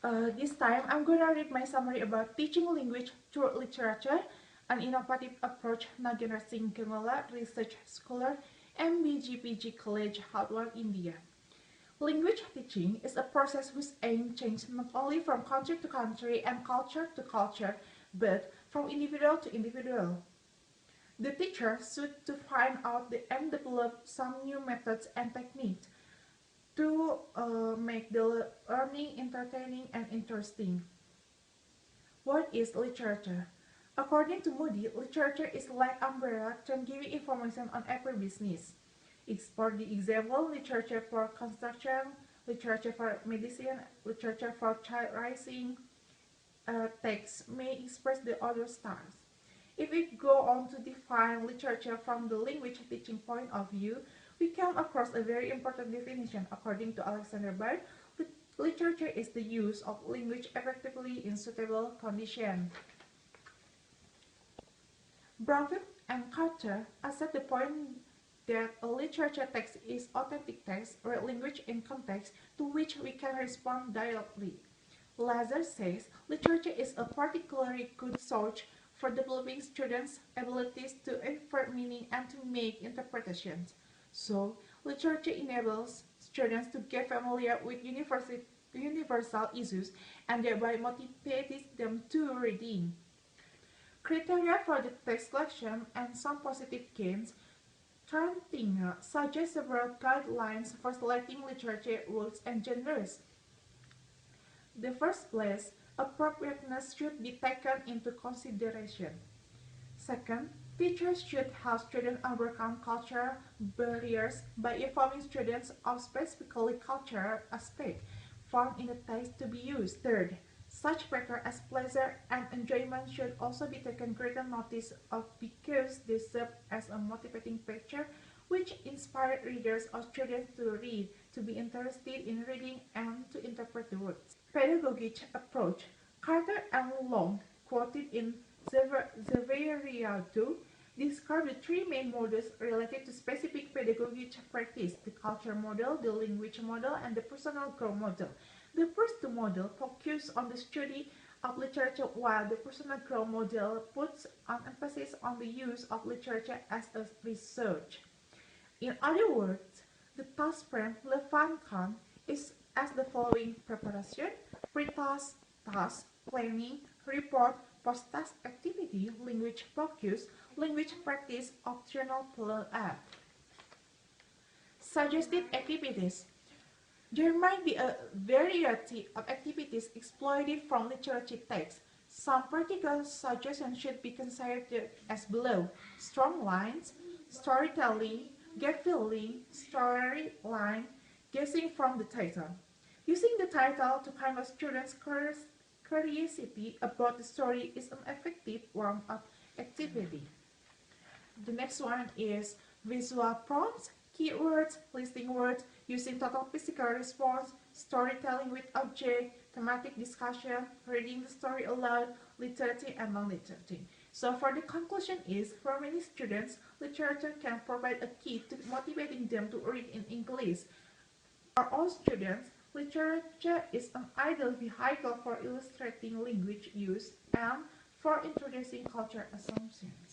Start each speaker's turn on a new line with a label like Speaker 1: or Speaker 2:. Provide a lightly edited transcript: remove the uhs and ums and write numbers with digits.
Speaker 1: This time, I'm going to read my summary about teaching language through literature, an innovative approach Nagina Singh Gemala, research scholar, MBGPG College, Hardware, India. Language teaching is a process whose aim changes not only from country to country and culture to culture, but from individual to individual. The teacher should to find out and develop some new methods and techniques to make the learning entertaining and interesting. What is literature? According to Moody, literature is like umbrella term giving information on every business. It's for the example, literature for construction, literature for medicine, literature for child raising. Text may express the other styles. If we go on to define literature from the language teaching point of view, we come across a very important definition. According to Alexander Bard, literature is the use of language effectively in suitable conditions. Brownfield and Carter accept the point that a literature text is authentic text or language in context to which we can respond directly. Lazar says literature is a particularly good source for developing students' abilities to infer meaning and to make interpretations. So, literature enables students to get familiar with universal issues and thereby motivates them to reading. Criteria for the text selection and some positive gains. Trantinger suggests several guidelines for selecting literature works and genres. The first place, appropriateness should be taken into consideration. Second, teachers should help students overcome cultural barriers by informing students of specifically cultural aspects found in the text to be used. Third, such factors as pleasure and enjoyment should also be taken greater notice of because they serve as a motivating factor which inspire readers or students to read, to be interested in reading, and to interpret the words. Pedagogic approach. Carter and Long, quoted in Zaveriado, describe the three main models related to specific pedagogic practice: the culture model, the language model, and the personal growth model. The first two models focus on the study of literature, while the personal growth model puts an emphasis on the use of literature as a research. In other words, the task frame Levankan is as the following: preparation, pre-task, task, planning, report, post-task activity, language focus, language practice, optional follow-up. Suggested activities. There might be a variety of activities exploited from literature text. Some practical suggestions should be considered as below: strong lines, storytelling, get feeling, storyline, guessing from the title. Using the title to kind of students' curiosity about the story is an effective form of activity. The next one is visual prompts, keywords, listing words, using total physical response, storytelling with object, thematic discussion, reading the story aloud, literature and non-literature. So for the conclusion is, for many students, literature can provide a key to motivating them to read in English. For all students, literature is an ideal vehicle for illustrating language use and for introducing culture assumptions.